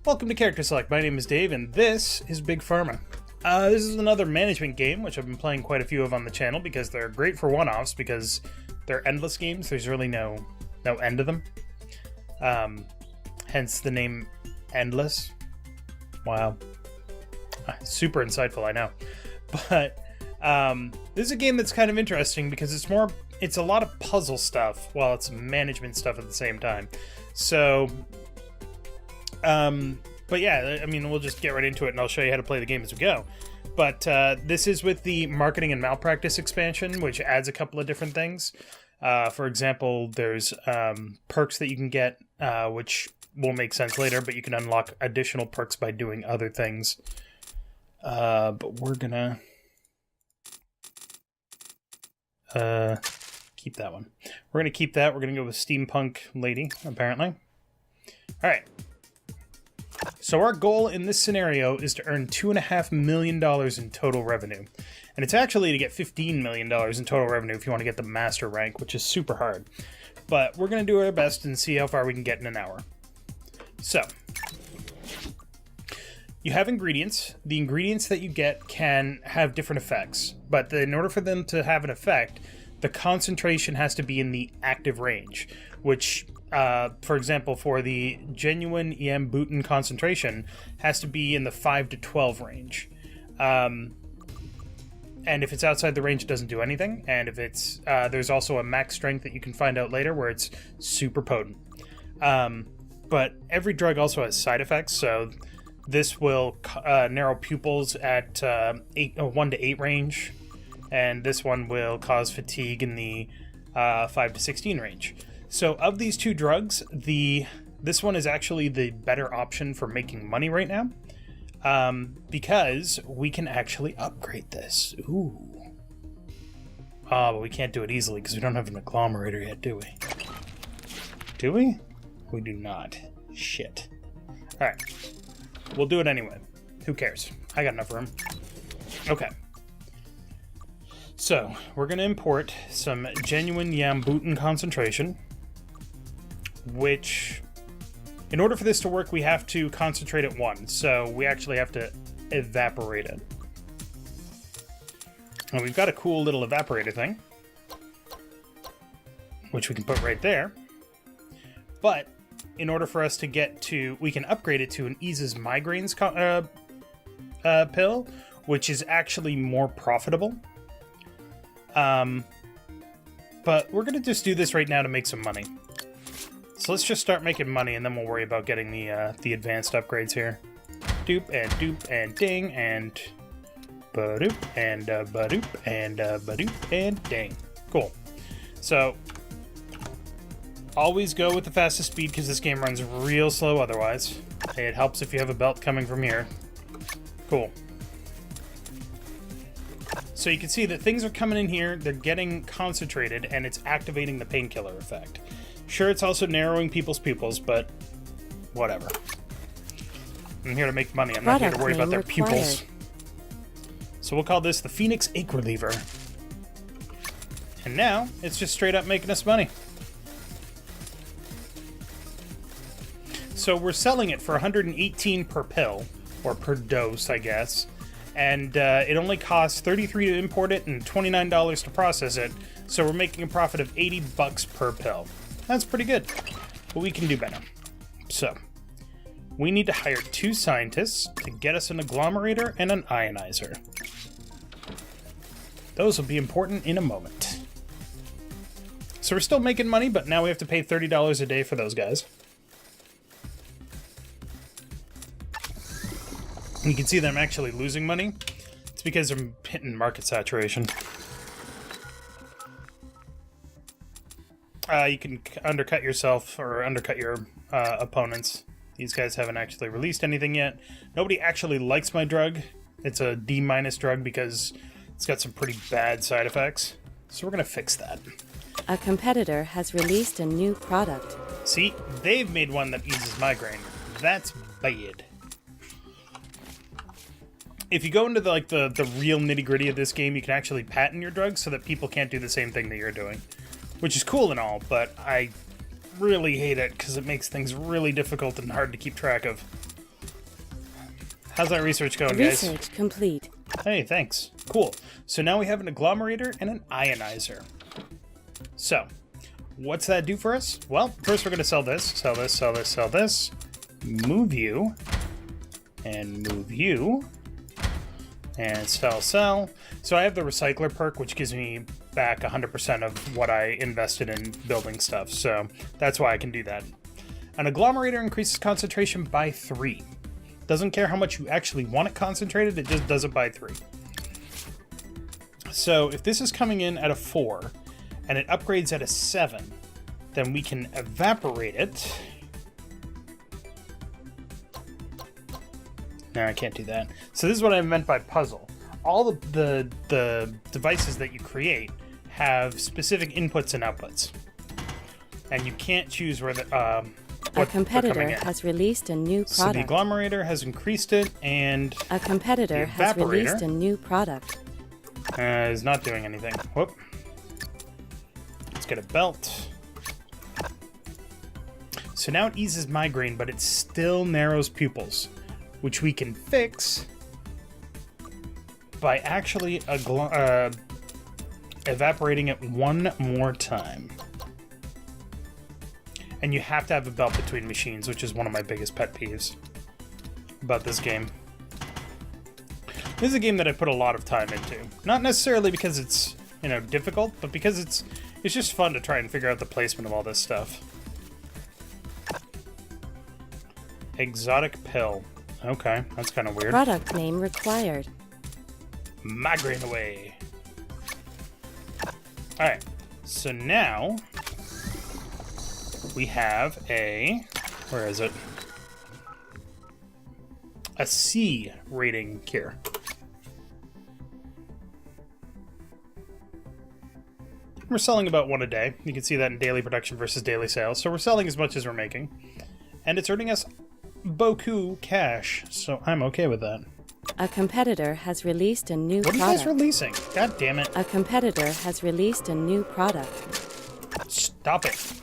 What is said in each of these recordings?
Welcome to CharacterSelect. My name is Dave, and this is Big Pharma. This is another management game, which I've been playing quite a few of on the channel because they're great for one-offs because they're endless games. There's really no end to them. Hence the name Endless. Wow. Super insightful, I know. But this is a game that's kind of interesting because it's a lot of puzzle stuff while it's management stuff at the same time. So, but yeah, I mean, we'll just get right into it and I'll show you how to play the game as we go. But this is with the Marketing and Malpractice expansion, which adds a couple of different things. For example, there's perks that you can get, which will make sense later, but you can unlock additional perks by doing other things. But we're gonna keep that one. We're gonna keep that. We're gonna go with Steampunk Lady, apparently. Alright. So our goal in this scenario is to earn $2.5 million in total revenue. And it's actually to get $15 million in total revenue if you want to get the master rank, which is super hard. But we're going to do our best and see how far we can get in an hour. So, you have ingredients. The ingredients that you get can have different effects. But in order for them to have an effect, the concentration has to be in the active range, which, for example, for the genuine Yambutan concentration, has to be in the 5 to 12 range. And if it's outside the range, it doesn't do anything. And if it's, there's also a max strength that you can find out later where it's super potent. But every drug also has side effects, so this will narrow pupils at 1 to 8 range. And this one will cause fatigue in the 5 to 16 range. So of these two drugs, this one is actually the better option for making money right now. Because we can actually upgrade this. Ooh. But we can't do it easily because we don't have an agglomerator yet, do we? Do we? We do not. Shit. Alright. We'll do it anyway. Who cares? I got enough room. Okay. So, we're going to import some genuine Yambutan concentration, which, in order for this to work, we have to concentrate at 1, so we actually have to evaporate it. And we've got a cool little evaporator thing, which we can put right there. But, in order for us to get to, we can upgrade it to an eases migraines pill, which is actually more profitable. But we're going to just do this right now to make some money. So let's just start making money, and then we'll worry about getting the advanced upgrades here. Doop and ding and ba-doop and ba-doop and ba-doop and ding. Cool. So always go with the fastest speed because this game runs real slow otherwise. It helps if you have a belt coming from here. Cool. So you can see that things are coming in here, they're getting concentrated, and it's activating the painkiller effect. Sure, it's also narrowing people's pupils, but whatever. I'm here to make money. I'm not here to worry about their pupils. So we'll call this the Phoenix Ache Reliever. And now, it's just straight up making us money. So we're selling it for $118 per pill, or per dose, I guess. And it only costs $33 to import it and $29 to process it, so we're making a profit of $80 per pill. That's pretty good, but we can do better. So, we need to hire 2 scientists to get us an agglomerator and an ionizer. Those will be important in a moment. So we're still making money, but now we have to pay $30 a day for those guys. You can see that I'm actually losing money. It's because I'm hitting market saturation. You can undercut yourself or undercut your opponents. These guys haven't actually released anything yet. Nobody actually likes my drug. It's a D- drug because it's got some pretty bad side effects. So we're going to fix that. A competitor has released a new product. See, they've made one that eases migraine. That's bad. If you go into the real nitty-gritty of this game, you can actually patent your drugs so that people can't do the same thing that you're doing. Which is cool and all, but I really hate it because it makes things really difficult and hard to keep track of. How's that research going, guys? Research complete. Hey, thanks. Cool. So now we have an agglomerator and an ionizer. So, what's that do for us? Well, first we're going to sell this, sell this, sell this, sell this. Move you. And move you. And sell, sell. So I have the recycler perk, which gives me back 100% of what I invested in building stuff. So that's why I can do that. An agglomerator increases concentration by 3. Doesn't care how much you actually want it concentrated, it just does it by 3. So if this is coming in at a 4 and it upgrades at a 7, then we can evaporate it. No, I can't do that. So this is what I meant by puzzle. All the devices that you create have specific inputs and outputs. And you can't choose where the A competitor has released a new product. So the agglomerator has increased it, and a competitor has released a new product. Is not doing anything. Whoop. Let's get a belt. So now it eases migraine, but it still narrows pupils, which we can fix by actually evaporating it one more time. And you have to have a belt between machines, which is one of my biggest pet peeves about this game. This is a game that I put a lot of time into. Not necessarily because it's, difficult, but because it's just fun to try and figure out the placement of all this stuff. Exotic pill. Okay, that's kind of weird. Product name required. Migraine away. Alright, so now we have a... where is it? A C rating cure. We're selling about 1 a day. You can see that in daily production versus daily sales. So we're selling as much as we're making. And it's earning us beaucoup cash, so I'm okay with that. A competitor has released a new product. What are you guys releasing? God damn it. A competitor has released a new product. Stop it.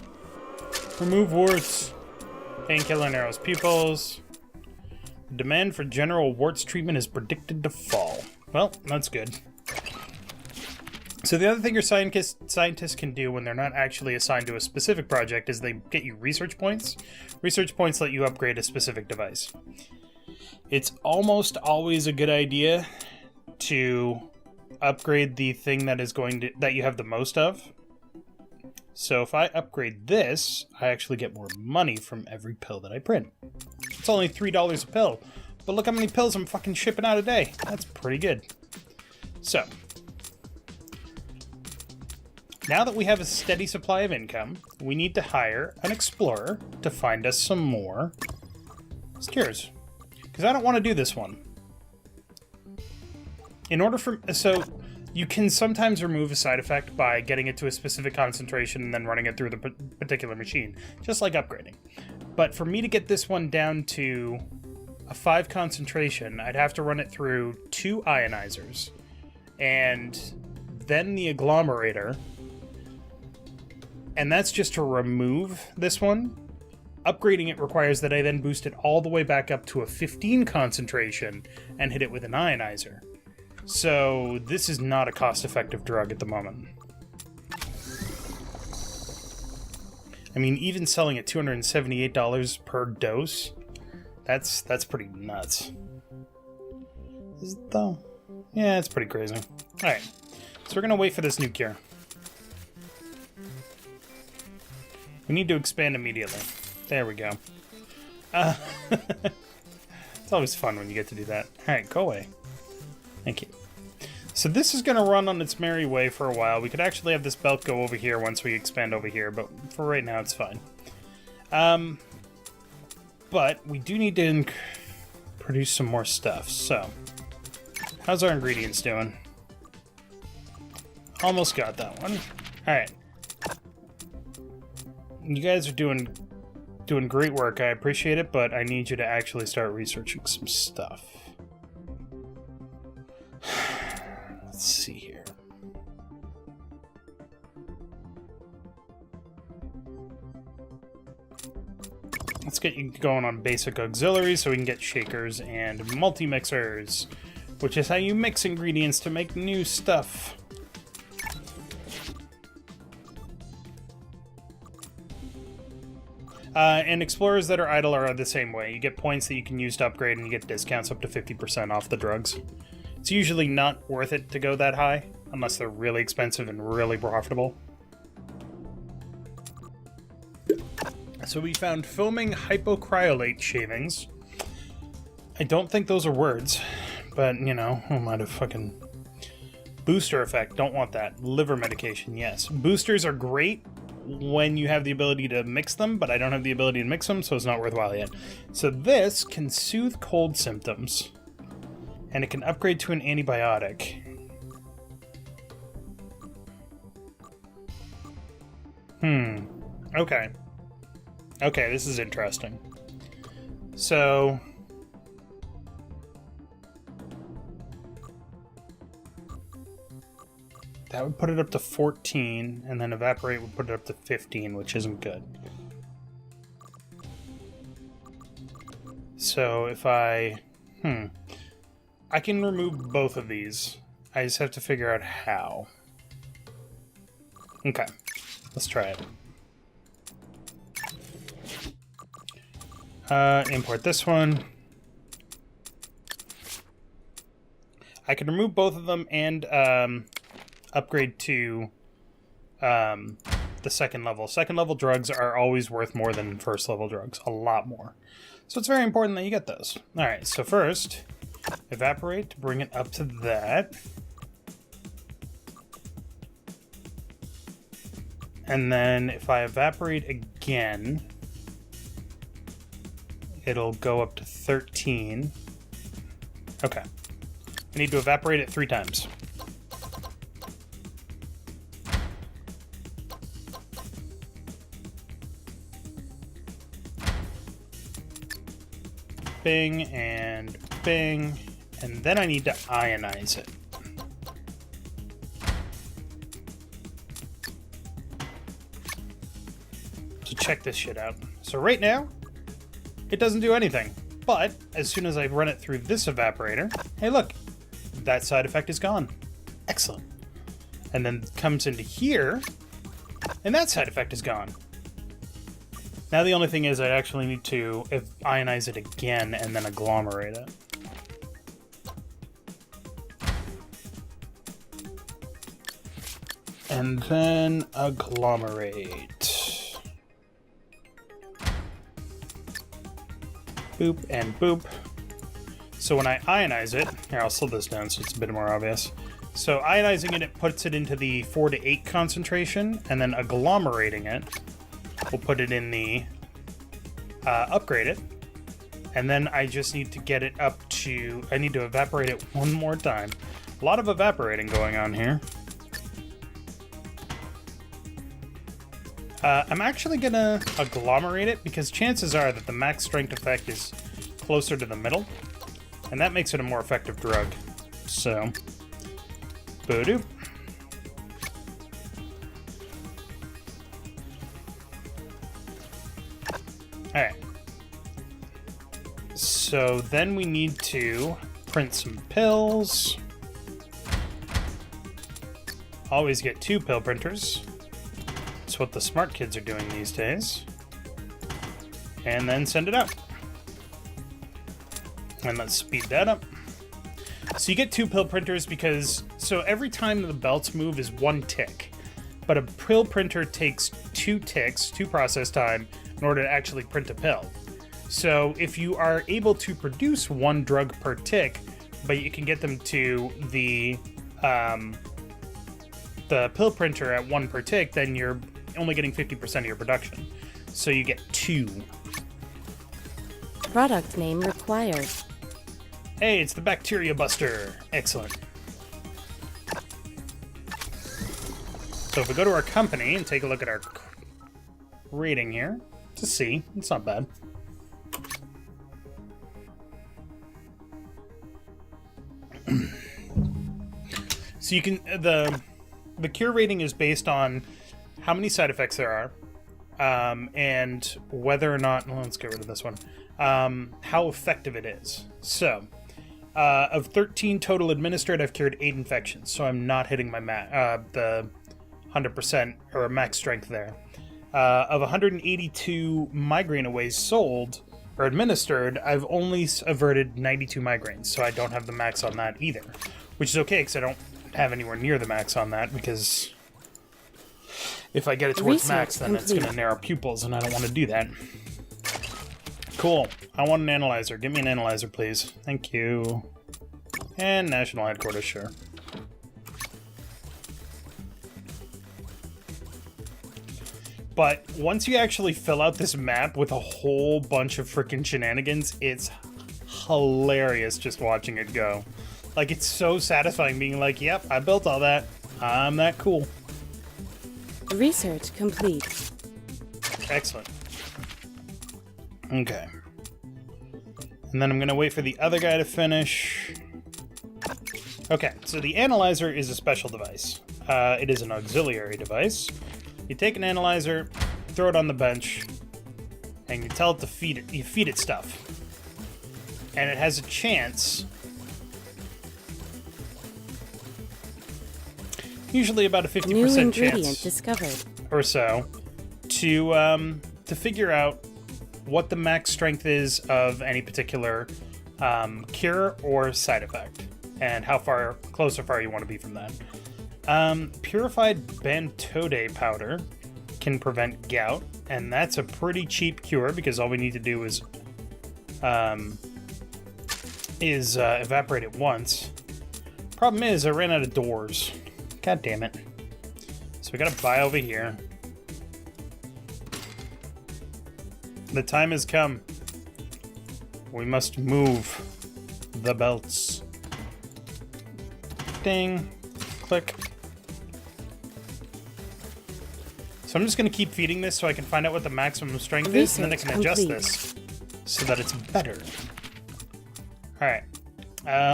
Remove warts. Painkiller narrows pupils. Demand for general warts treatment is predicted to fall. Well, that's good. So the other thing your scientists can do when they're not actually assigned to a specific project is they get you research points. Research points let you upgrade a specific device. It's almost always a good idea to upgrade the thing that you have the most of. So if I upgrade this, I actually get more money from every pill that I print. It's only $3 a pill, but look how many pills I'm fucking shipping out a day. That's pretty good. So, now that we have a steady supply of income, we need to hire an explorer to find us some more cures. Because I don't want to do this one. So you can sometimes remove a side effect by getting it to a specific concentration and then running it through the particular machine, just like upgrading. But for me to get this one down to a 5 concentration, I'd have to run it through 2 ionizers, and then the agglomerator, and that's just to remove this one. Upgrading it requires that I then boost it all the way back up to a 15 concentration and hit it with an ionizer. So this is not a cost-effective drug at the moment. I mean, even selling at $278 per dose, that's pretty nuts. Is it though? Yeah, it's pretty crazy. Alright, so we're gonna wait for this new cure. We need to expand immediately. There we go. It's always fun when you get to do that. Alright, go away. Thank you. So this is going to run on its merry way for a while. We could actually have this belt go over here once we expand over here, but for right now it's fine. But we do need to produce some more stuff. So, how's our ingredients doing? Almost got that one. Alright. You guys are doing great work. I appreciate it, but I need you to actually start researching some stuff. Let's see here. Let's get you going on basic auxiliaries so we can get shakers and multi-mixers, which is how you mix ingredients to make new stuff. And explorers that are idle are the same way. You get points that you can use to upgrade, and you get discounts up to 50% off the drugs. It's usually not worth it to go that high, unless they're really expensive and really profitable. So we found foaming hypocryolate shavings. I don't think those are words, but, you know, I might have fucking... Booster effect, don't want that. Liver medication, yes. Boosters are great when you have the ability to mix them, but I don't have the ability to mix them, so it's not worthwhile yet. So this can soothe cold symptoms, and it can upgrade to an antibiotic. Okay. Okay, this is interesting. So... that would put it up to 14, and then evaporate would put it up to 15, which isn't good. So if I... I can remove both of these. I just have to figure out how. Okay, let's try it. Import this one. I can remove both of them and upgrade to the second level. Second level drugs are always worth more than first level drugs. A lot more. So it's very important that you get those. Alright, so first, evaporate to bring it up to that. And then if I evaporate again, it'll go up to 13. Okay. I need to evaporate it 3 times. Bing, and then I need to ionize it. So check this shit out. So right now, it doesn't do anything. But as soon as I run it through this evaporator, hey look, that side effect is gone. Excellent. And then it comes into here, and that side effect is gone. Now the only thing is I actually need to ionize it again and then agglomerate it. And then agglomerate. Boop and boop. So when I ionize it, here I'll slow this down so it's a bit more obvious. So ionizing it, it puts it into the 4 to 8 concentration, and then agglomerating it, we'll put it in the upgrade it, and then I just need to get it up to, I need to evaporate it one more time. A lot of evaporating going on here. I'm actually gonna agglomerate it because chances are that the max strength effect is closer to the middle, and that makes it a more effective drug. So, boo-doo. Alright. So then we need to print some pills. Always get 2 pill printers. That's what the smart kids are doing these days. And then send it out. And let's speed that up. So you get 2 pill printers because, so every time the belts move is 1 tick. But a pill printer takes 2 ticks, 2 process time, in order to actually print a pill. So if you are able to produce 1 drug per tick, but you can get them to the pill printer at 1 per tick, then you're only getting 50% of your production. So you get 2. Product name required. Hey, it's the Bacteria Buster. Excellent. So if we go to our company and take a look at our rating here, to see, it's not bad. So you can, the cure rating is based on how many side effects there are, and whether or not... Well, let's get rid of this one. How effective it is. So, of 13 total administered, I've cured 8 infections, so I'm not hitting my the 100% or max strength there. Of 182 migraine aways sold or administered, I've only averted 92 migraines, so I don't have the max on that either. Which is okay, because I don't have anywhere near the max on that, because if I get it towards max, then it's going to narrow pupils, and I don't want to do that. Cool. I want an analyzer. Give me an analyzer, please. Thank you. And national headquarters, sure. But once you actually fill out this map with a whole bunch of freaking shenanigans, it's hilarious just watching it go. Like, it's so satisfying being like, yep, I built all that. I'm that cool. Research complete. Excellent. Okay. And then I'm going to wait for the other guy to finish. Okay, so the analyzer is a special device. It is an auxiliary device. You take an analyzer, throw it on the bench, and you tell it to feed it. You feed it stuff. And it has a chance, usually about a 50% New ingredient chance discovered. or so, to figure out what the max strength is of any particular cure or side effect, and how close or far you want to be from that. Purified bantode powder can prevent gout, and that's a pretty cheap cure because all we need to do is evaporate it once. Problem is, I ran out of doors. God damn it. So we gotta buy over here. The time has come. We must move the belts. Ding. Click. So I'm just going to keep feeding this so I can find out what the maximum strength is, and then I can adjust this so that it's better. Alright.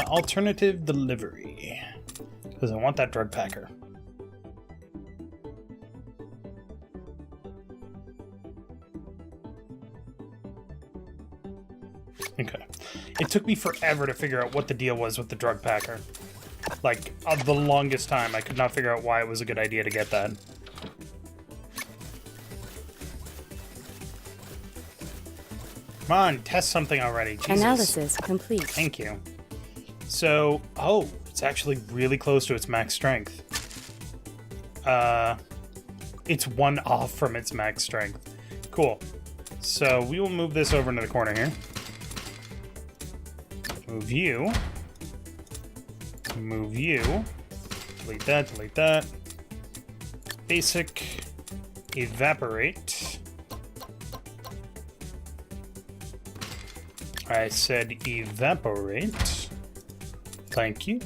Alternative delivery. Because I want that drug packer. Okay. It took me forever to figure out what the deal was with the drug packer. Like, the longest time, I could not figure out why it was a good idea to get that. Come on, test something already. Jesus. Analysis complete. Thank you. So, oh, it's actually really close to its max strength. It's 1 off from its max strength. Cool. So we will move this over into the corner here. Move you. Move you. Delete that, delete that. Basic. Evaporate. I said evaporate. Thank you.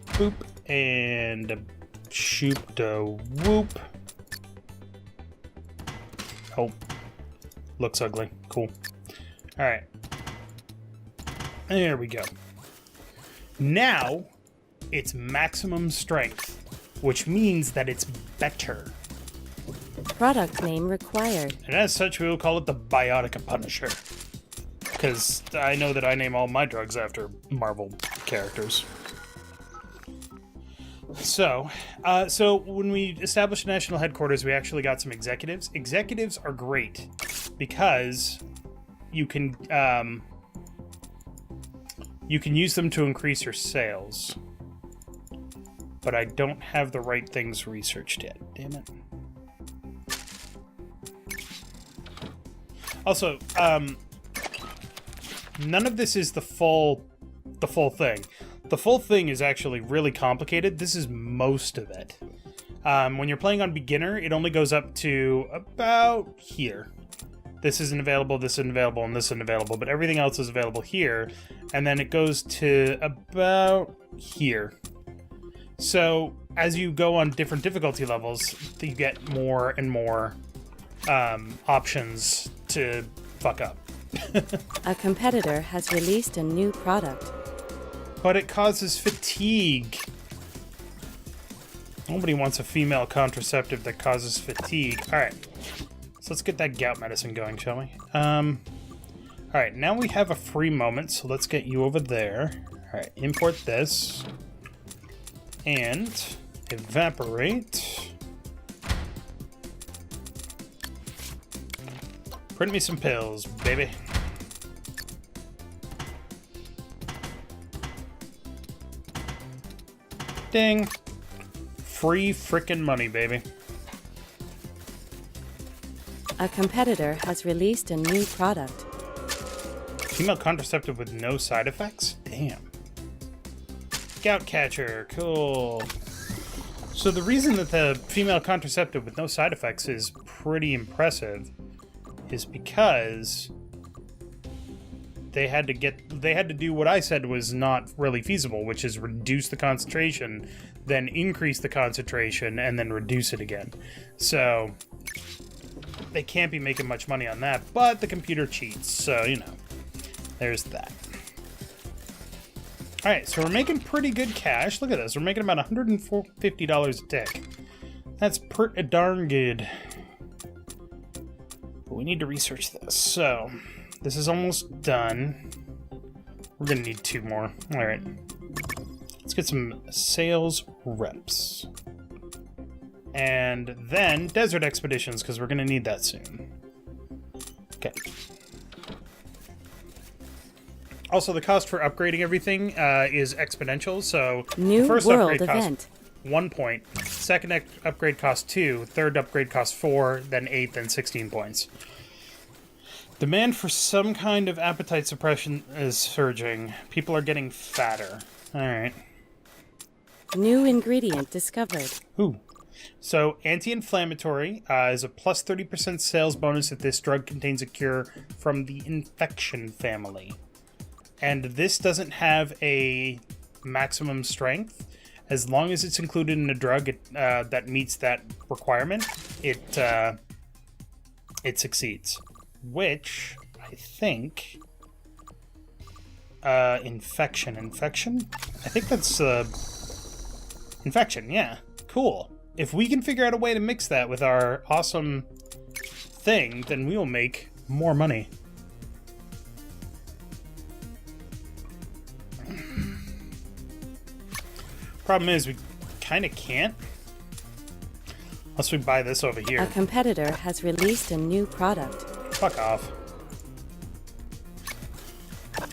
Boop and shoot the whoop. Oh, looks ugly. Cool. All right. There we go. Now it's maximum strength, which means that it's better. Product name required. And as such, we will call it the Biotica Punisher. Because I know that I name all my drugs after Marvel characters. So when we established national headquarters, we actually got some executives. Executives are great because you can use them to increase your sales. But I don't have the right things researched yet. Damn it. Also, none of this is the full thing. The full thing is actually really complicated. This is most of it. When you're playing on beginner, it only goes up to about here. This isn't available, this isn't available, and this isn't available, but everything else is available here. And then it goes to about here. So as you go on different difficulty levels, you get more and more options to fuck up. A competitor has released a new product. But it causes fatigue. Nobody wants a female contraceptive that causes fatigue. Alright. So let's get that gout medicine going, shall we? Alright, now we have a free moment, so let's get you over there. Alright, import this. And evaporate. Print me some pills, baby. Ding. Free frickin' money, baby. A competitor has released a new product. Female contraceptive with no side effects? Damn. Gout catcher, cool. So the reason that the female contraceptive with no side effects is pretty impressive is because they had to do what I said was not really feasible, which is reduce the concentration, then increase the concentration, and then reduce it again. So they can't be making much money on that, but the computer cheats, so you know, there's that. Alright, so we're making pretty good cash. Look at this, we're making about $150 a tick. That's pretty darn good. But we need to research this, so this is almost done. We're gonna need 2 more. Alright. Let's get some sales reps. And then desert expeditions, because we're gonna need that soon. Okay. Also, the cost for upgrading everything is exponential, so New the first world upgrade event. costs 1 point, second upgrade costs 2, third upgrade costs 4, then 8, then 16 points. Demand for some kind of appetite suppression is surging. People are getting fatter. Alright. New ingredient discovered. Ooh. So, anti-inflammatory is a plus 30% sales bonus if this drug contains a cure from the infection family. And this doesn't have a maximum strength. As long as it's included in a drug that meets that requirement, it succeeds. Which, I think... infection? I think that's, infection, yeah. Cool. If we can figure out a way to mix that with our awesome thing, then we will make more money. Problem is, we kind of can't. Unless we buy this over here. A competitor has released a new product. Fuck off.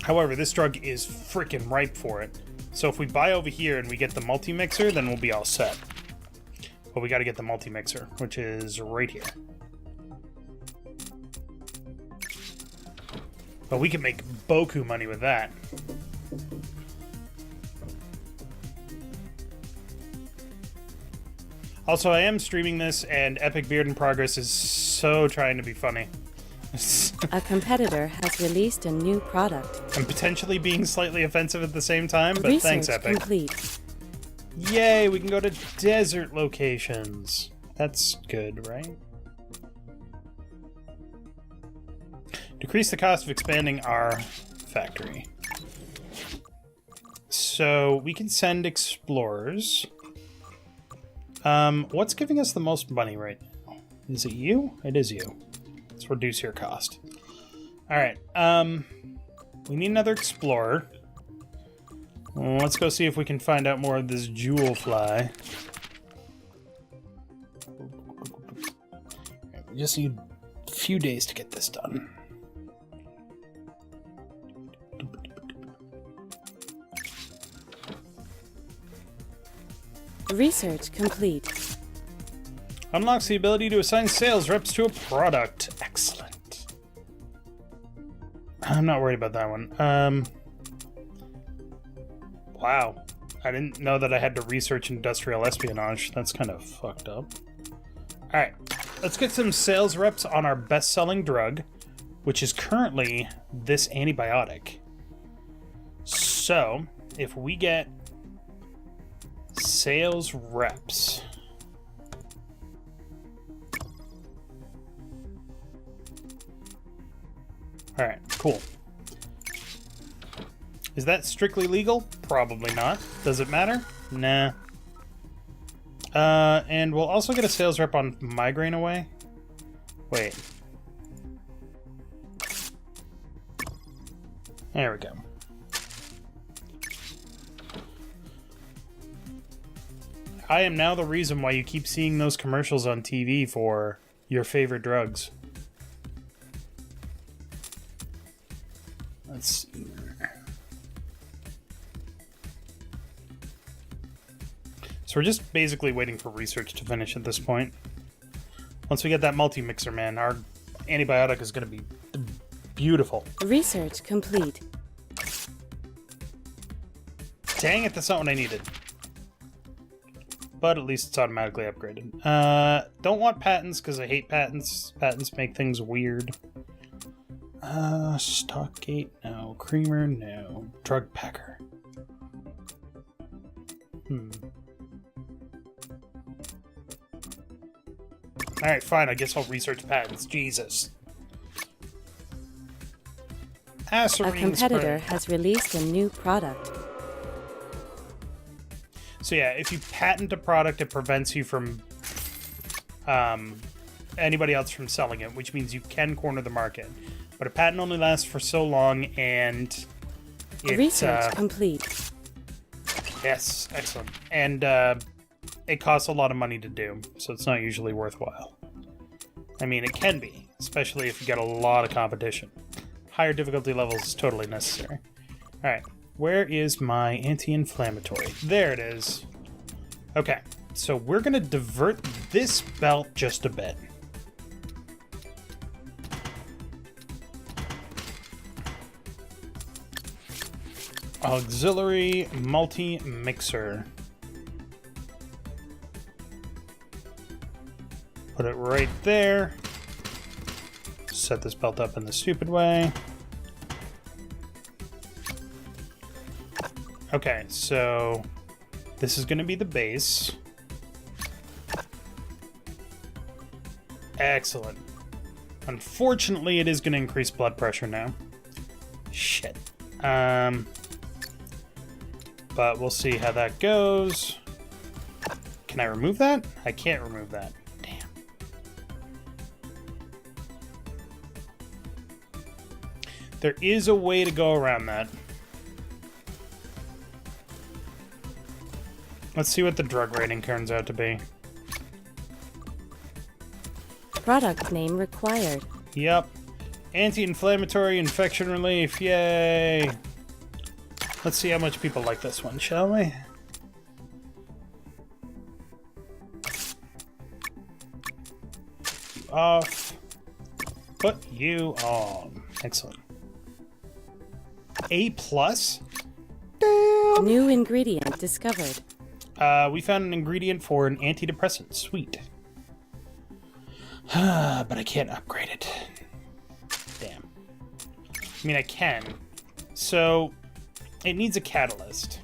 However, this drug is freaking ripe for it. So if we buy over here and we get the multi-mixer, then we'll be all set. But we gotta get the multi-mixer, which is right here. But we can make boku money with that. Also, I am streaming this, and Epic Beard in Progress is so trying to be funny. A competitor has released a new product. I'm potentially being slightly offensive at the same time, but Research thanks, Epic. complete. Yay, we can go to desert locations. That's good, right? Decrease the cost of expanding our factory. So we can send explorers. What's giving us the most money right now? Is it you? It is you. Let's reduce your cost. Alright, we need another explorer. Well, let's go see if we can find out more of this jewel fly. We just need a few days to get this done. Research complete. Unlocks the ability to assign sales reps to a product. Excellent. I'm not worried about that one. Wow. I didn't know that I had to research industrial espionage. That's kind of fucked up. Alright. Let's get some sales reps on our best-selling drug, which is currently this antibiotic. So, if we get sales reps... Alright, cool. Is that strictly legal? Probably not. Does it matter? Nah. And we'll also get a sales rep on migraine away. Wait. There we go. I am now the reason why you keep seeing those commercials on TV for your favorite drugs. Let's see. So we're just basically waiting for research to finish at this point. Once we get that multi-mixer, man, our antibiotic is going to be beautiful. Research complete. Dang it, that's not what I needed. But at least it's automatically upgraded. Don't want patents because I hate patents. Patents make things weird. Stockgate, no. Creamer, no. Drug packer. Alright, fine. I guess I'll research patents. Jesus. A competitor has released a new product. So yeah, if you patent a product, it prevents you from anybody else from selling it, which means you can corner the market. But a patent only lasts for so long, and Research complete. Yes, excellent. And it costs a lot of money to do, so it's not usually worthwhile. I mean, it can be, especially if you get a lot of competition. Higher difficulty levels is totally necessary. Alright, where is my anti-inflammatory? There it is. Okay, so we're going to divert this belt just a bit. Auxiliary multi-mixer. Put it right there. Set this belt up in the stupid way. Okay, so this is going to be the base. Excellent. Unfortunately, it is going to increase blood pressure now. Shit. But we'll see how that goes. Can I remove that? I can't remove that. Damn. There is a way to go around that. Let's see what the drug rating turns out to be. Product name required. Yep. Anti-inflammatory, infection relief, yay! Let's see how much people like this one, shall we? Off. Put you on. Excellent. A+? Damn! New ingredient discovered. We found an ingredient for an antidepressant. Sweet. But I can't upgrade it. Damn. I mean, I can. So, it needs a catalyst.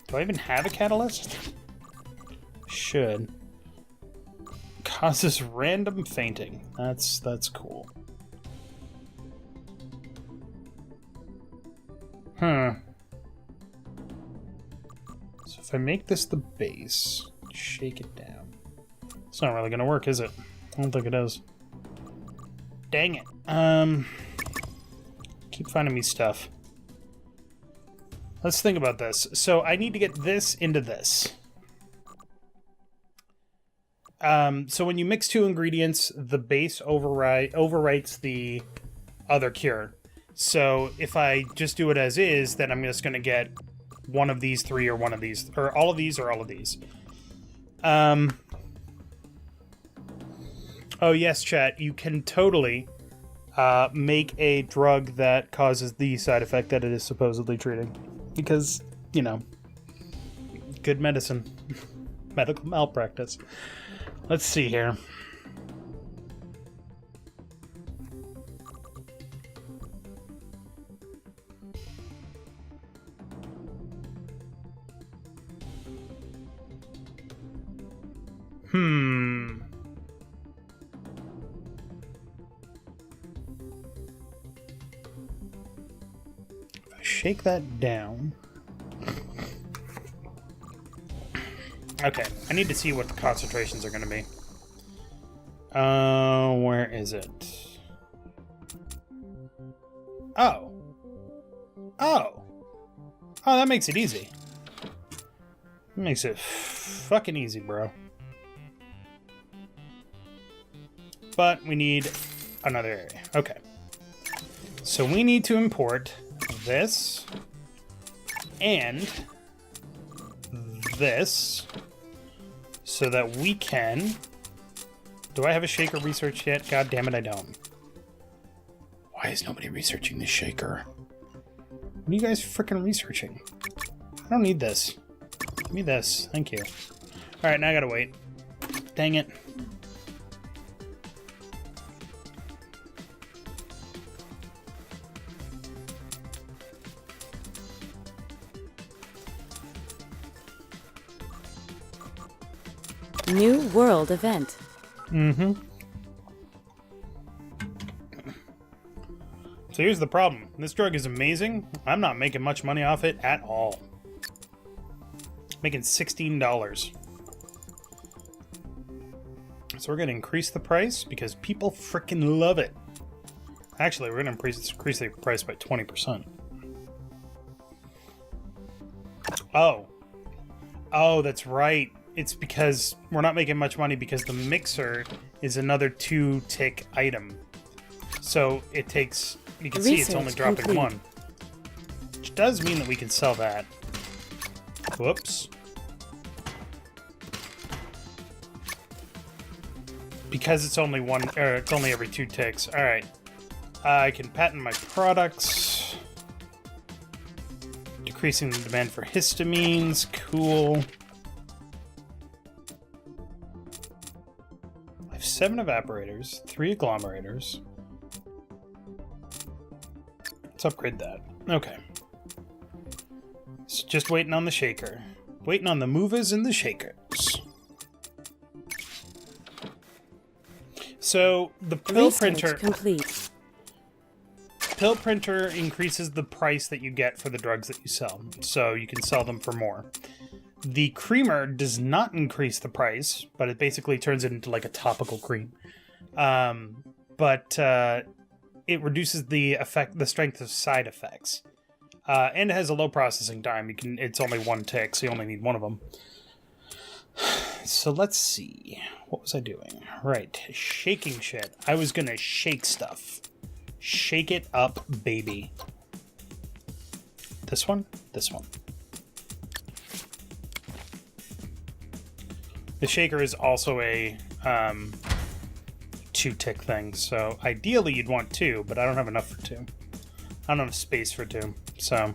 Do I even have a catalyst? Should. Causes random fainting. That's cool. So if I make this the base, shake it down. It's not really gonna work, is it? I don't think it is. Dang it. Keep finding me stuff. Let's think about this. So I need to get this into this. So when you mix two ingredients, the base overwrites the other cure. So if I just do it as is, then I'm just going to get one of these three or one of these, or all of these or all of these. Oh yes, chat, you can totally make a drug that causes the side effect that it is supposedly treating. Because, you know, good medicine. Medical malpractice. Let's see here. If I shake that down. Okay, I need to see what the concentrations are going to be. Where is it? Oh. Oh. Oh, that makes it easy. Makes it fucking easy, bro. But we need another area. Okay. So we need to import this and this so that we can... Do I have a shaker researched yet? God damn it, I don't. Why is nobody researching this shaker? What are you guys freaking researching? I don't need this. Give me this. Thank you. Alright, now I gotta wait. Dang it. New world event. Mm-hmm. So here's the problem. This drug is amazing. I'm not making much money off it at all. Making $16. So we're going to increase the price because people freaking love it. Actually, we're going to increase the price by 20%. Oh. Oh, that's right. It's because we're not making much money because the mixer is another 2-tick item. So it takes... You can see it's only dropping complete. 1. Which does mean that we can sell that. Whoops. Because it's only one, or it's only every 2 ticks. Alright. I can patent my products. Decreasing the demand for histamines. Cool. I have 7 evaporators, 3 agglomerators. Let's upgrade that. Okay. So just waiting on the shaker. Waiting on the movers and the shakers. So the pill Research printer... complete. Pill printer increases the price that you get for the drugs that you sell. So you can sell them for more. The creamer does not increase the price, but it basically turns it into like a topical cream. It reduces the strength of side effects, and it has a low processing time. It's only 1 tick, so you only need 1 of them. So let's see, what was I doing? Right, shaking shit. I was gonna shake stuff. Shake it up, baby. This one, this one. The shaker is also a 2-tick thing, so ideally you'd want 2, but I don't have enough for 2. I don't have space for 2, so...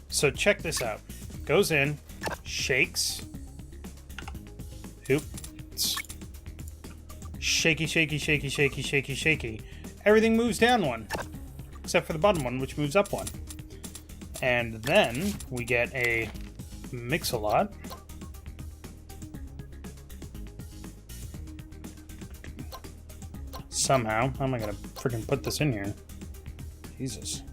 So check this out. Goes in, shakes. Oops. Shaky, shaky, shaky, shaky, shaky, shaky. Everything moves down 1, except for the bottom one, which moves up 1. And then we get a mix-a-lot. Somehow. How am I gonna freaking put this in here? Jesus.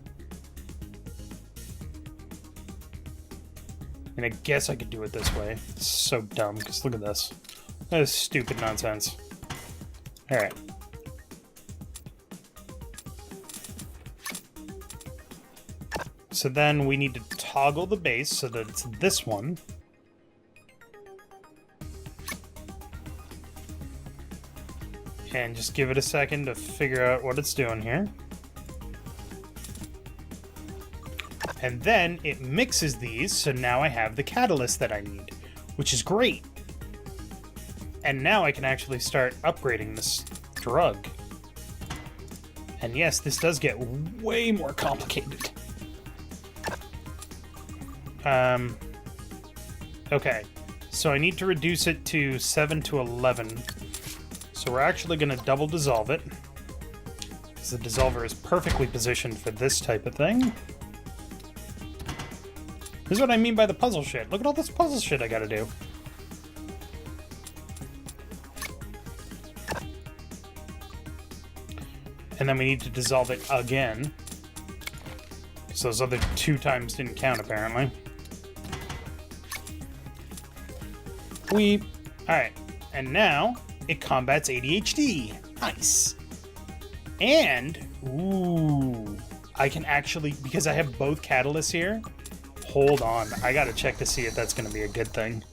I mean, I guess I could do it this way. It's so dumb, because look at this. That is stupid nonsense. Alright. So then we need to toggle the base so that it's this one. And just give it a second to figure out what it's doing here. And then it mixes these, so now I have the catalyst that I need, which is great. And now I can actually start upgrading this drug. And yes, this does get way more complicated. Okay, so I need to reduce it to 7 to 11. So we're actually going to double dissolve it, because the dissolver is perfectly positioned for this type of thing. This is what I mean by the puzzle shit. Look at all this puzzle shit I gotta do. And then we need to dissolve it again. So those other 2 times didn't count, apparently. Weep. Alright. And now it combats ADHD. Nice. And, ooh, I can actually, because I have both catalysts here, hold on. I gotta check to see if that's gonna be a good thing.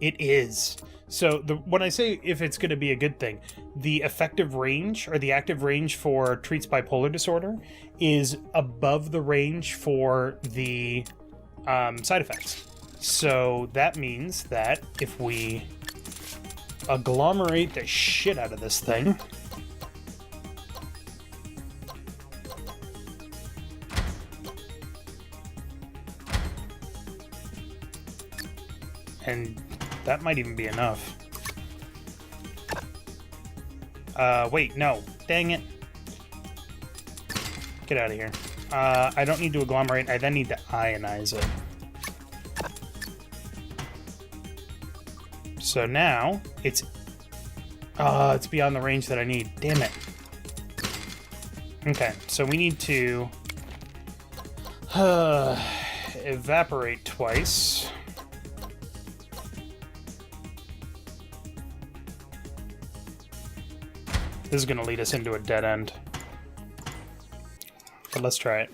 It is. So when I say if it's going to be a good thing, the effective range or the active range for treats bipolar disorder is above the range for the side effects. So that means that if we agglomerate the shit out of this thing, and that might even be enough. Wait, no. Dang it. Get out of here. I don't need to agglomerate. I then need to ionize it. So now, it's beyond the range that I need. Damn it. Okay, so we need to evaporate twice. This is going to lead us into a dead end. But let's try it.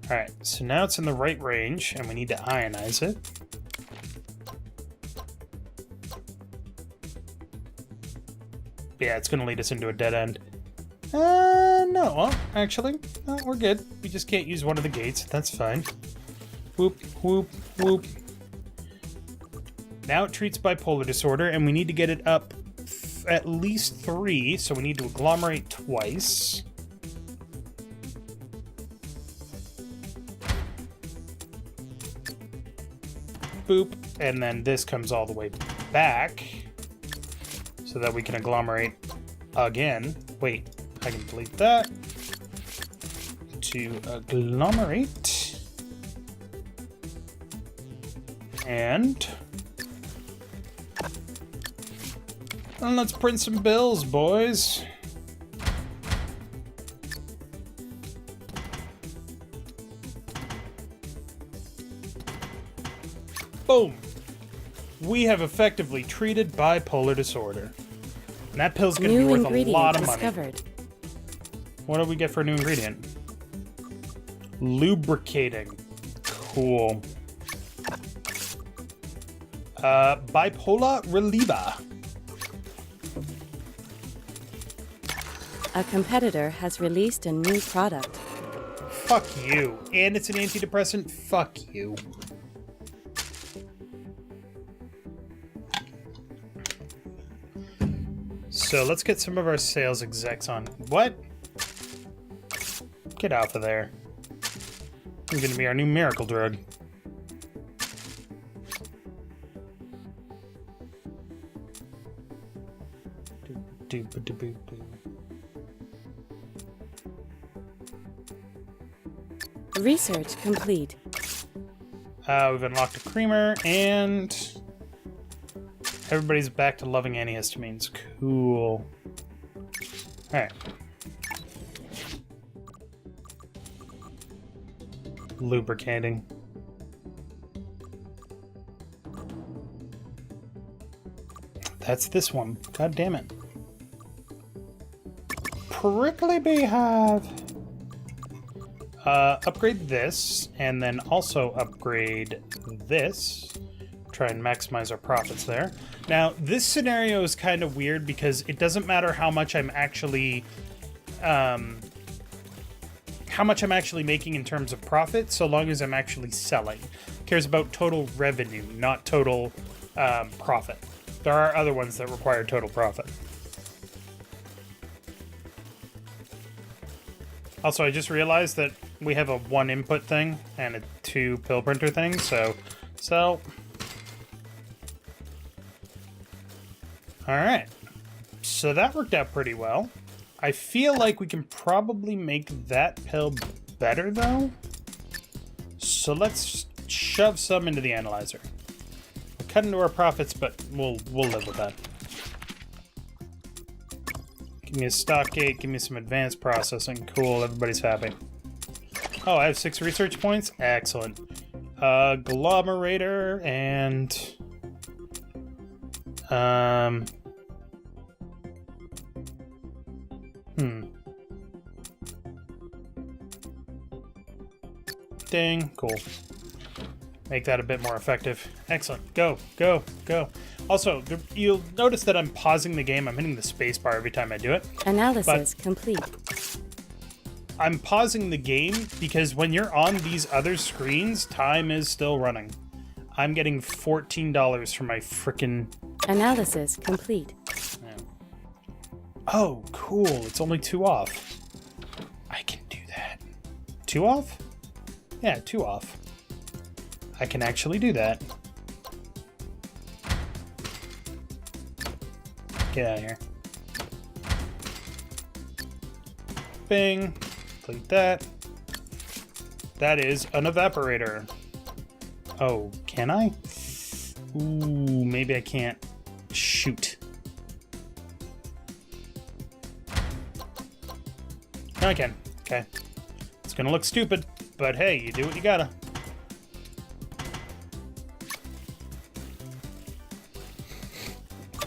Alright, so now it's in the right range, and we need to ionize it. Yeah, it's going to lead us into a dead end. No, well, actually, we're good. We just can't use one of the gates. That's fine. Whoop, whoop, whoop. Now it treats bipolar disorder, and we need to get it up at least 3, so we need to agglomerate twice. Boop, and then this comes all the way back, so that we can agglomerate again. Wait, I can delete that. To agglomerate. And let's print some bills, boys. Boom. We have effectively treated bipolar disorder. And that pill's going to be worth a lot of money. What do we get for a new ingredient? Lubricating. Cool. Bipolar reliever. A competitor has released a new product. Fuck you. And it's an antidepressant. Fuck you. So let's get some of our sales execs on. What? Get out of there. This is going to be our new miracle drug. Research complete. We've unlocked a creamer, and everybody's back to loving antihistamines. Cool. Alright. Lubricating. That's this one. God damn it. Prickly beehive. Upgrade this, and then also upgrade this. Try and maximize our profits there. Now, this scenario is kind of weird because it doesn't matter how much I'm actually making in terms of profit, so long as I'm actually selling. It cares about total revenue, not total profit. There are other ones that require total profit. Also, I just realized that we have a 1 input thing and a 2 pill printer thing, so sell. Alright. So that worked out pretty well. I feel like we can probably make that pill better, though. So let's shove some into the analyzer. We'll cut into our profits, but we'll live with that. Give me a stock gate, give me some advanced processing. Cool, everybody's happy. Oh, I have 6 research points? Excellent. Agglomerator and... Ding. Cool. Make that a bit more effective. Excellent. Go, go, go. Also, you'll notice that I'm pausing the game. I'm hitting the space bar every time I do it. Analysis complete. I'm pausing the game because when you're on these other screens, time is still running. I'm getting $14 for my frickin'... Analysis complete. Yeah. Oh, cool. It's only 2 off. I can do that. 2 off? Yeah, 2 off. I can actually do that. Get out of here. Bing. Complete that. That is an evaporator. Oh, can I? Ooh, maybe I can't. Shoot. No, I can. Okay. It's gonna look stupid, but hey, you do what you gotta.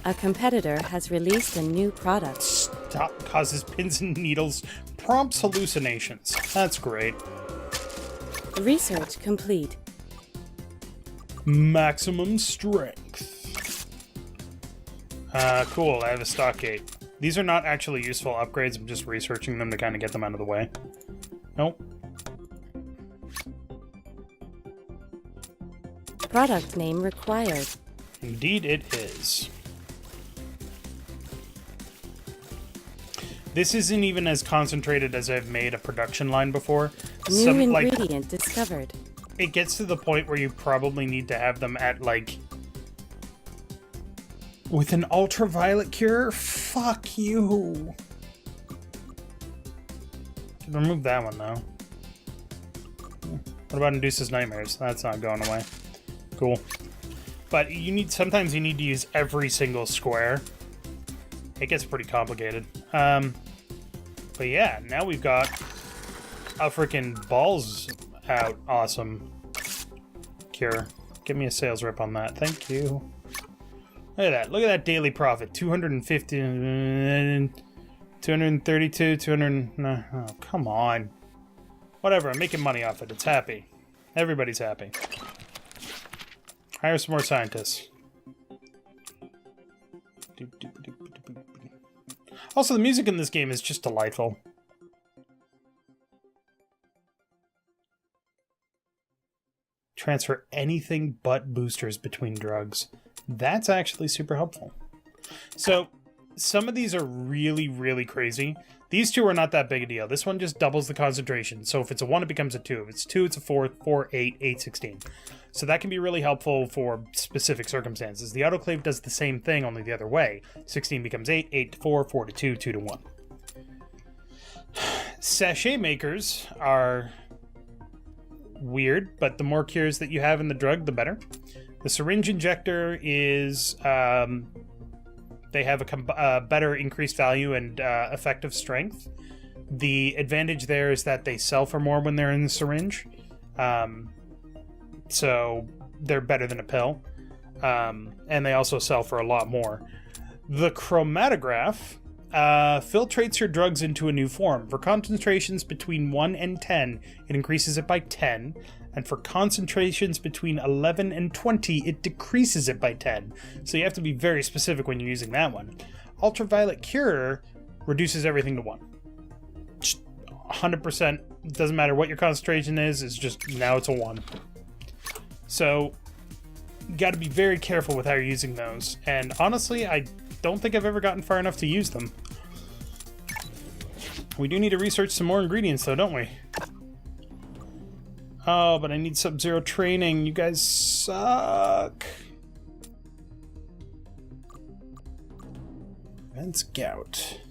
A competitor has released a new product. Stop causes pins and needles, prompts hallucinations. That's great. Research complete. Maximum strength. Cool, I have a stock gate. These are not actually useful upgrades, I'm just researching them to kind of get them out of the way. Nope. Product name required. Indeed it is. This isn't even as concentrated as I've made a production line before. New ingredient discovered. It gets to the point where you probably need to have them at, like... With an ultraviolet cure? Fuck you! Can remove that one, though. What about Induces Nightmares? That's not going away. Cool. But sometimes you need to use every single square. It gets pretty complicated. But yeah, now we've got a freaking balls out awesome cure. Give me a sales rep on that. Thank you. Look at that. Look at that daily profit. 250, 232, 200... No, oh, come on. Whatever, I'm making money off it. It's happy. Everybody's happy. Hire some more scientists. Also, the music in this game is just delightful. Transfer anything but boosters between drugs. That's actually super helpful. So, some of these are really, really crazy. These 2 are not that big a deal. This one just doubles the concentration. So if it's a 1, it becomes a 2. If it's 2, it's a 4, 4, 8, 8, 16. So that can be really helpful for specific circumstances. The autoclave does the same thing, only the other way. 16 becomes 8, 8 to 4, 4 to 2, 2 to 1. Sachet makers are weird, but the more cures that you have in the drug, the better. The syringe injector is... they have a better increased value and effective strength. The advantage there is that they sell for more when they're in the syringe. So they're better than a pill. And they also sell for a lot more. The chromatograph filtrates your drugs into a new form. For concentrations between 1 and 10, it increases it by 10. And for concentrations between 11 and 20, it decreases it by 10. So you have to be very specific when you're using that one. Ultraviolet Cure reduces everything to 1. 100%, doesn't matter what your concentration is, it's just, now it's a 1. So, you gotta be very careful with how you're using those. And honestly, I don't think I've ever gotten far enough to use them. We do need to research some more ingredients though, don't we? Oh, but I need Sub-Zero training. You guys suck. Prevents gout.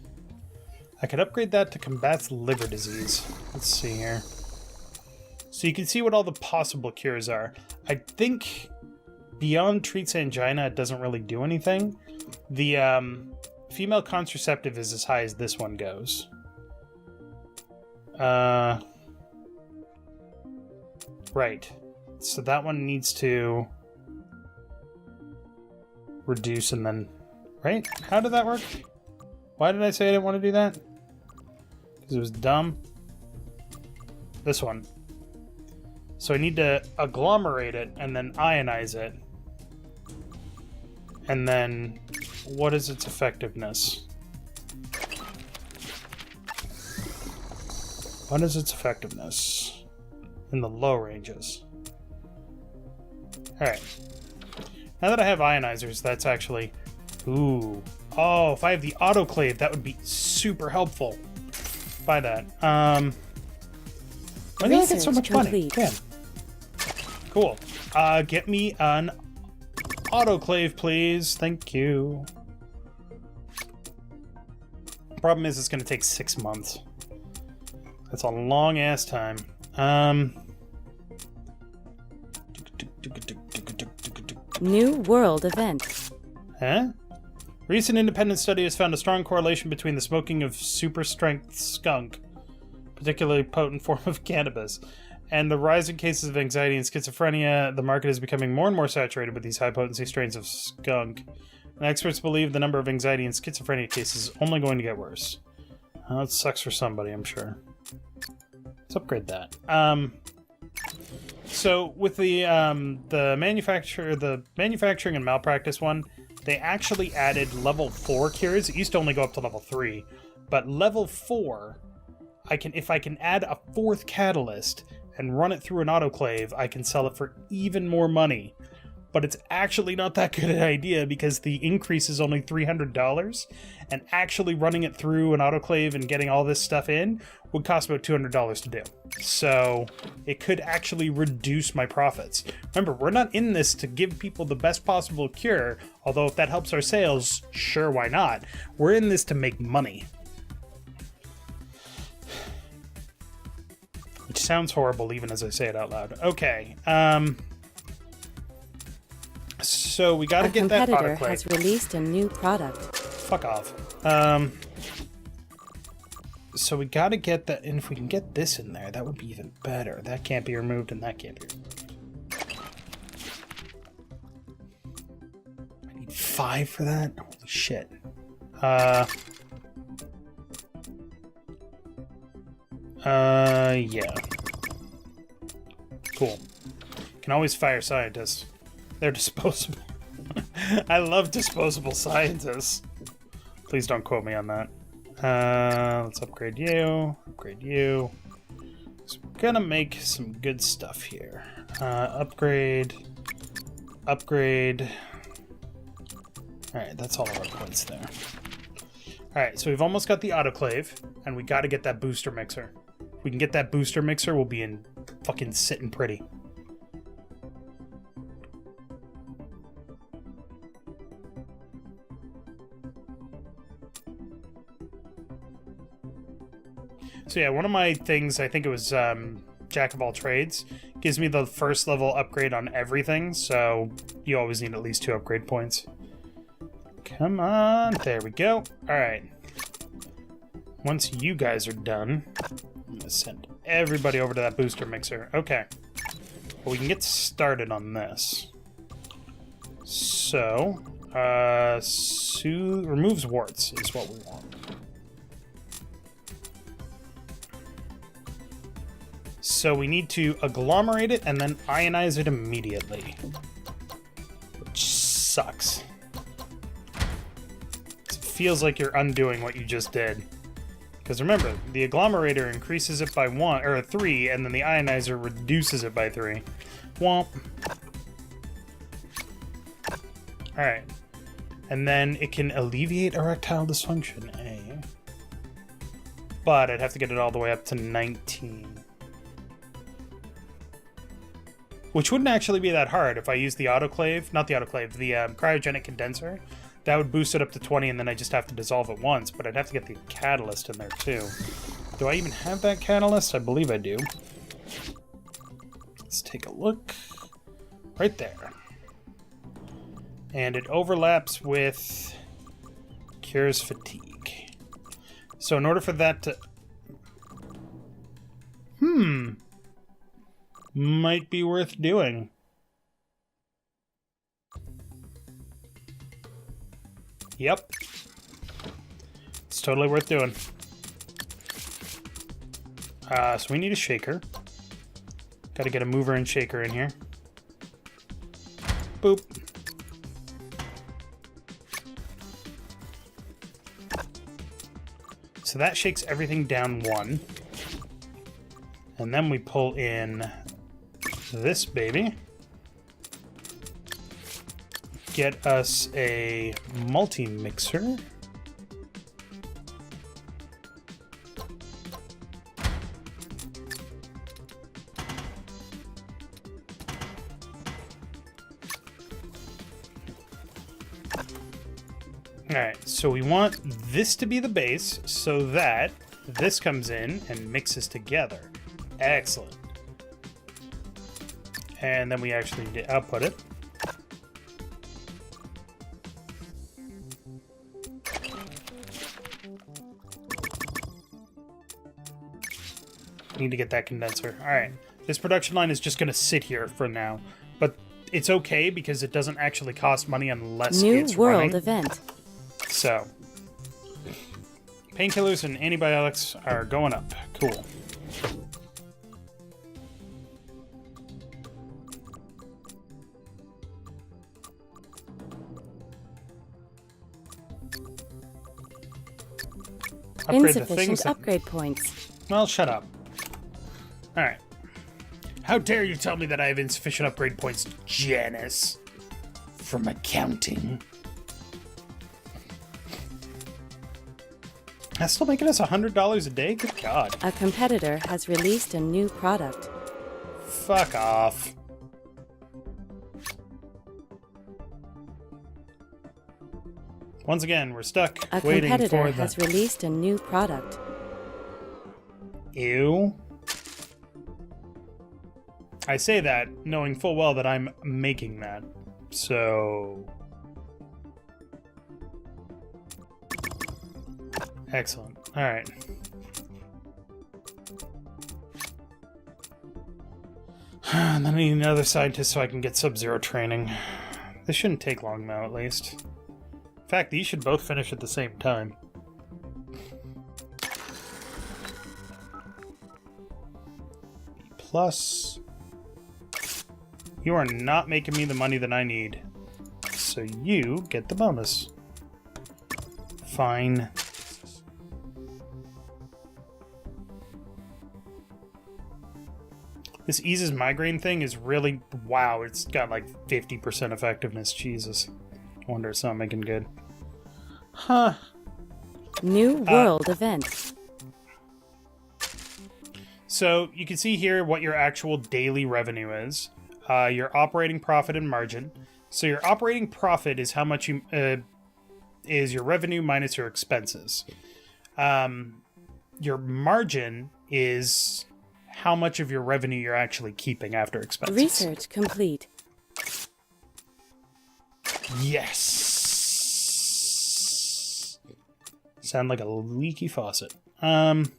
I could upgrade that to combats liver disease. Let's see here. So you can see what all the possible cures are. I think beyond treats angina, it doesn't really do anything. The female contraceptive is as high as this one goes. Right. So that one needs to reduce and then... Right? How did that work? Why did I say I didn't want to do that? Because it was dumb. This one. So I need to agglomerate it and then ionize it. And then, what is its effectiveness? What is its effectiveness in the low ranges? Alright. Now that I have ionizers, that's actually... Ooh. Oh, if I have the autoclave, that would be super helpful. Buy that. Why did I get so much money? Damn. Cool. Get me an autoclave, please. Thank you. Problem is, it's going to take 6 months. That's a long-ass time. New world event. Huh? Recent independent study has found a strong correlation between the smoking of super-strength skunk, particularly potent form of cannabis, and the rise in cases of anxiety and schizophrenia. The market is becoming more and more saturated with these high-potency strains of skunk. And experts believe the number of anxiety and schizophrenia cases is only going to get worse. It sucks for somebody, I'm sure. Let's upgrade that. So with the manufacturing and malpractice one, they actually added level 4 cures. It used to only go up to level 3, but level 4, if I can add a 4th catalyst and run it through an autoclave, I can sell it for even more money. But it's actually not that good an idea because the increase is only $300, and actually running it through an autoclave and getting all this stuff in would cost about $200 to do. So it could actually reduce my profits. Remember, we're not in this to give people the best possible cure, although if that helps our sales, sure, why not? We're in this to make money. Which sounds horrible even as I say it out loud. Okay, so we gotta get that autoclave. A competitor has released a new product. Fuck off. So we gotta get that, and if we can get this in there, that would be even better. That can't be removed, and that can't be removed. I need 5 for that? Holy shit. Yeah. Cool. Can always fire scientists. They're disposable. I love disposable scientists. Please don't quote me on that. Let's upgrade you. Upgrade you. So we're gonna make some good stuff here. Upgrade. Upgrade. Alright, that's all of our points there. Alright, so we've almost got the autoclave, and we gotta get that booster mixer. If we can get that booster mixer, we'll be in fucking sitting pretty. So yeah, one of my things, I think it was Jack of all trades, gives me the first level upgrade on everything, so you always need at least 2 upgrade points. Come on, there we go. Alright. Once you guys are done, I'm going to send everybody over to that booster mixer. Okay. Well, we can get started on this. So, removes warts is what we want. So we need to agglomerate it and then ionize it immediately. Which sucks. It feels like you're undoing what you just did. Because remember, the agglomerator increases it by 1 or 3, and then the ionizer reduces it by 3. Womp. Alright. And then it can alleviate erectile dysfunction, eh? But I'd have to get it all the way up to 19. Which wouldn't actually be that hard if I used the autoclave, not the autoclave, the cryogenic condenser. That would boost it up to 20, and then I just have to dissolve it once, but I'd have to get the catalyst in there too. Do I even have that catalyst? I believe I do. Let's take a look. Right there. And it overlaps with cures fatigue. So in order for that to... might be worth doing. Yep. It's totally worth doing. So we need a shaker. Gotta get a mover and shaker in here. Boop. So that shakes everything down 1. And then we pull in this baby. Get us a multi-mixer. Alright, so we want this to be the base so that this comes in and mixes together. Excellent. And then we actually need to output it. Need to get that condenser. Alright, this production line is just going to sit here for now. But it's okay because it doesn't actually cost money unless it's New world running. event. So, painkillers and antibiotics are going up. Cool. Upgrade the things Insufficient that... upgrade points. Well, shut up. Alright. How dare you tell me that I have insufficient upgrade points, Janice? From accounting. That's still making us $100 a day? Good God. A competitor has released a new product. Fuck off. Once again, we're stuck A waiting competitor for the... has released a new product. Ew. I say that knowing full well that I'm making that. So... Excellent. Alright. And then I need another scientist so I can get Sub-Zero training. This shouldn't take long now, at least. In fact, these should both finish at the same time. Plus... You are not making me the money that I need. So you get the bonus. Fine. This eases migraine thing is really... Wow, it's got like 50% effectiveness. Jesus. I wonder it's not making good. Huh. New world event. So you can see here what your actual daily revenue is. Your operating profit and margin. So your operating profit is how much you... is your revenue minus your expenses. Your margin is... how much of your revenue you're actually keeping after expenses. Research complete. Yes! Sound like a leaky faucet. And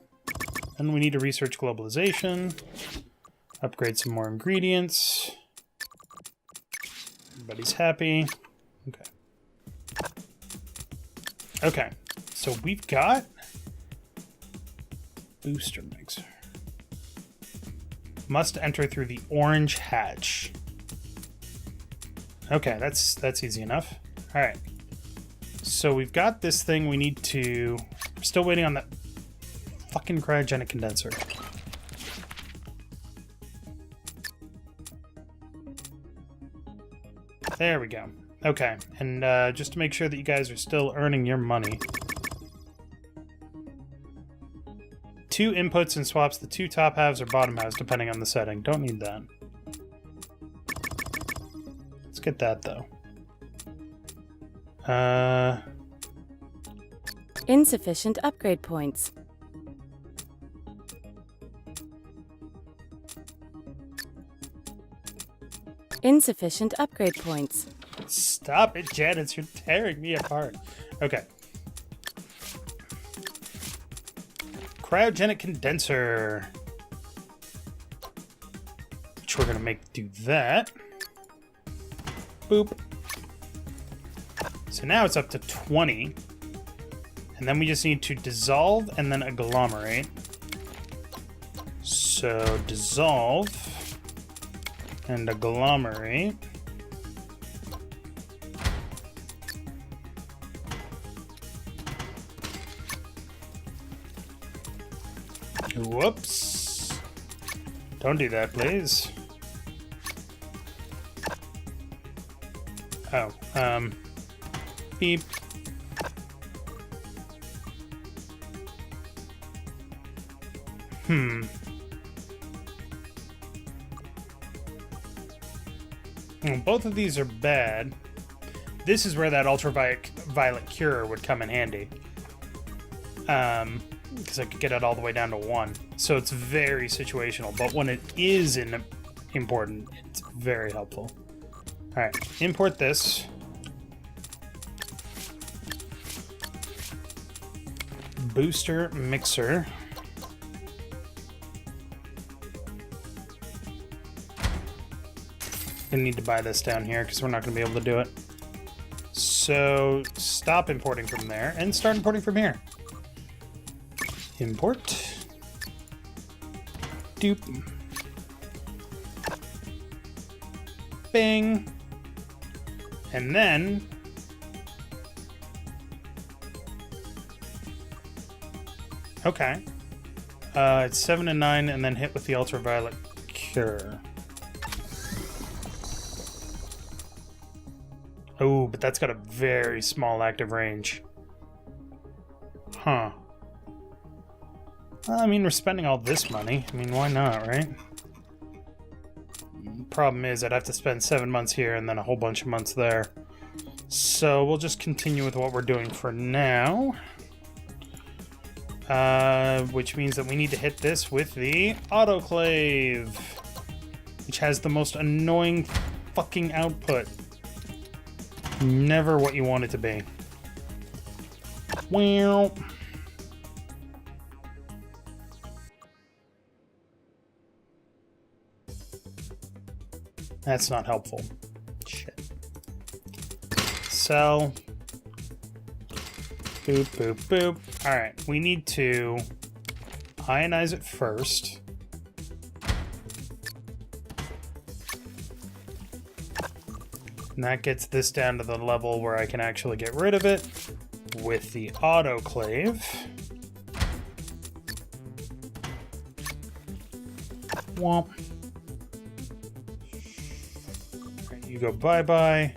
we need to research globalization. Upgrade some more ingredients. Everybody's happy. Okay. Okay. So we've got... booster mixer. Must enter through the orange hatch. Okay, that's easy enough. All right. So we've got this thing we need to... We're still waiting on that fucking cryogenic condenser. There we go. Okay, and just to make sure that you guys are still earning your money. 2 inputs and swaps the 2 top halves or bottom halves, depending on the setting. Don't need that. Let's get that, though. Insufficient upgrade points. Insufficient upgrade points. Stop it, Janice. You're tearing me apart. Okay. Cryogenic condenser. which we're gonna do that. Boop. So now it's up to 20. And then we just need to dissolve and then agglomerate. So dissolve and agglomerate. Whoops. Don't do that, please. Oh, beep. Well, both of these are bad. This is where that ultraviolet cure would come in handy. Because I could get it all the way down to 1. So it's very situational, but when it is important, it's very helpful. Alright, import this. Booster mixer. Gonna need to buy this down here because we're not gonna be able to do it. So stop importing from there and start importing from here. Import. Doop. Bing. And then okay. It's 7 and 9 and then hit with the ultraviolet cure. Oh, but that's got a very small active range. Huh. Well, I mean, we're spending all this money. I mean, why not, right? Problem is, I'd have to spend 7 months here and then a whole bunch of months there. So we'll just continue with what we're doing for now. Which means that we need to hit this with the autoclave, which has the most annoying fucking output. Never what you want it to be. Well, that's not helpful. Shit. Sell. Boop, boop, boop. Alright, we need to ionize it first. And that gets this down to the level where I can actually get rid of it with the autoclave. Womp. Right, you go bye-bye.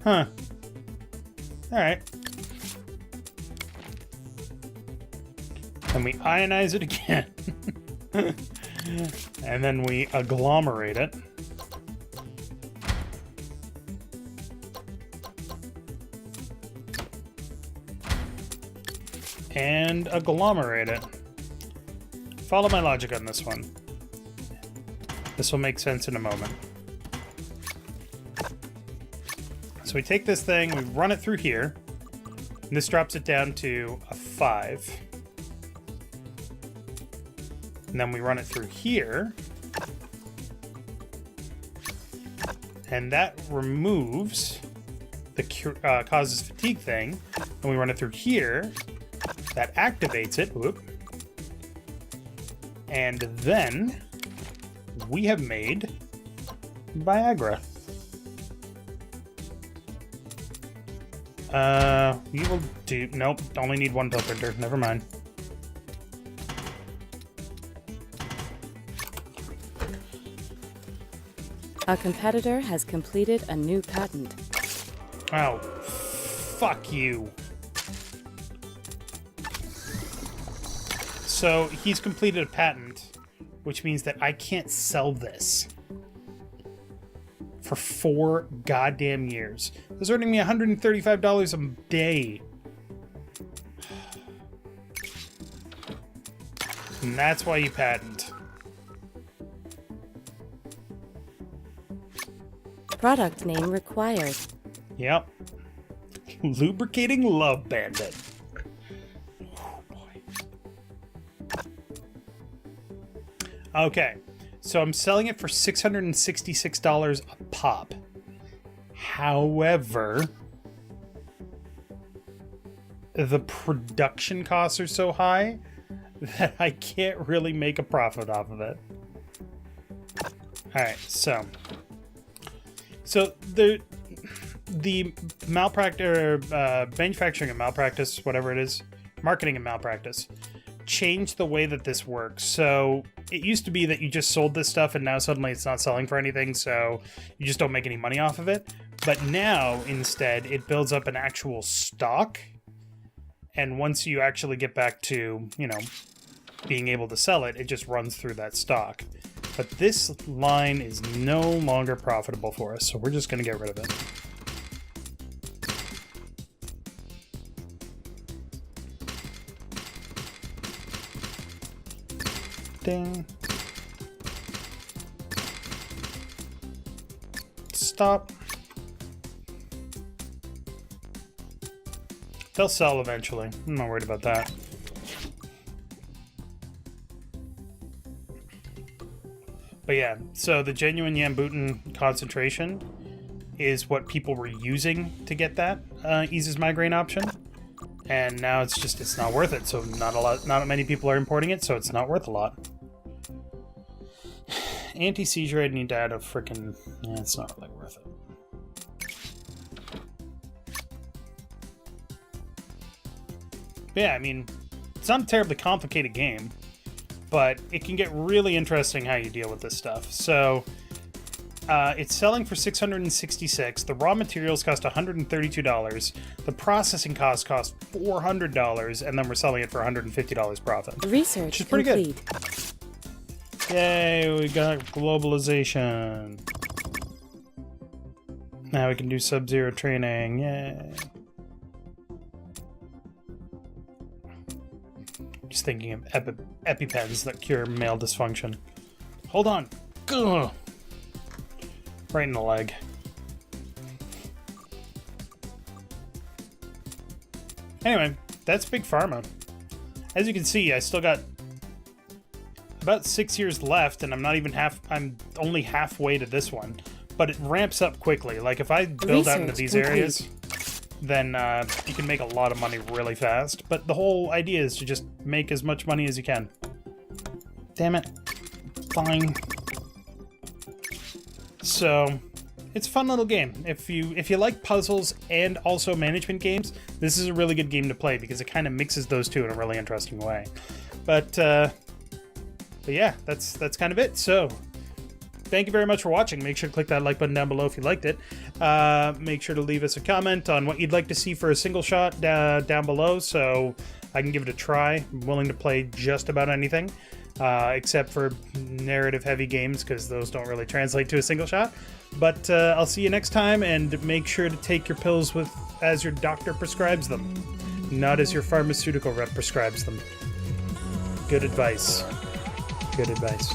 Huh. Alright. And we ionize it again. And then we agglomerate it. And agglomerate it. Follow my logic on this one. This will make sense in a moment. So we take this thing, we run it through here, and this drops it down to a 5. And then we run it through here, and that removes the causes fatigue thing, and we run it through here, that activates it, whoop, and then we have made Viagra. We will do... Nope, only need 1 pill printer. Never mind. A competitor has completed a new patent. Oh, fuck you. So, he's completed a patent, which means that I can't sell this for 4 goddamn years. It's earning me $135 a day. And that's why you patent. Product name required. Yep. Lubricating Love Bandit. Oh boy. Okay, so I'm selling it for $666 a pop. However, the production costs are so high that I can't really make a profit off of it. All right, so the malpractice, manufacturing and malpractice, whatever it is, marketing and malpractice, changed the way that this works. So it used to be that you just sold this stuff and now suddenly it's not selling for anything, so you just don't make any money off of it. But now, instead, it builds up an actual stock. And once you actually get back to, being able to sell it, it just runs through that stock. But this line is no longer profitable for us, so we're just going to get rid of it. Ding. Stop. They'll sell eventually. I'm not worried about that. But yeah, so the genuine Yambutin concentration is what people were using to get that eases migraine option. And now it's not worth it. So not many people are importing it, so it's not worth a lot. Anti-seizure, I'd need to add a frickin'... Yeah, it's not really worth it. But yeah, I mean, it's not a terribly complicated game, but it can get really interesting how you deal with this stuff. So, it's selling for $666. The raw materials cost $132. The processing cost $400, and then we're selling it for $150 profit. Research which is pretty complete. Good. Yay, we got globalization. Now we can do Sub-Zero training. Yay. Just thinking of EpiPens that cure male dysfunction. Hold on. Ugh. Right in the leg. Anyway, that's Big Pharma. As you can see, I still got about 6 years left, and I'm only halfway to this one. But it ramps up quickly. Like, if I build out into these areas, then you can make a lot of money really fast. But the whole idea is to just make as much money as you can. Damn it. Fine. So, it's a fun little game. If you like puzzles and also management games, this is a really good game to play because it kind of mixes those two in a really interesting way. But yeah, that's kind of it. So, thank you very much for watching. Make sure to click that like button down below if you liked it. Make sure to leave us a comment on what you'd like to see for a single shot down below so I can give it a try. I'm willing to play just about anything, except for narrative-heavy games because those don't really translate to a single shot. But I'll see you next time, and make sure to take your pills as your doctor prescribes them, not as your pharmaceutical rep prescribes them. Good advice. Good advice.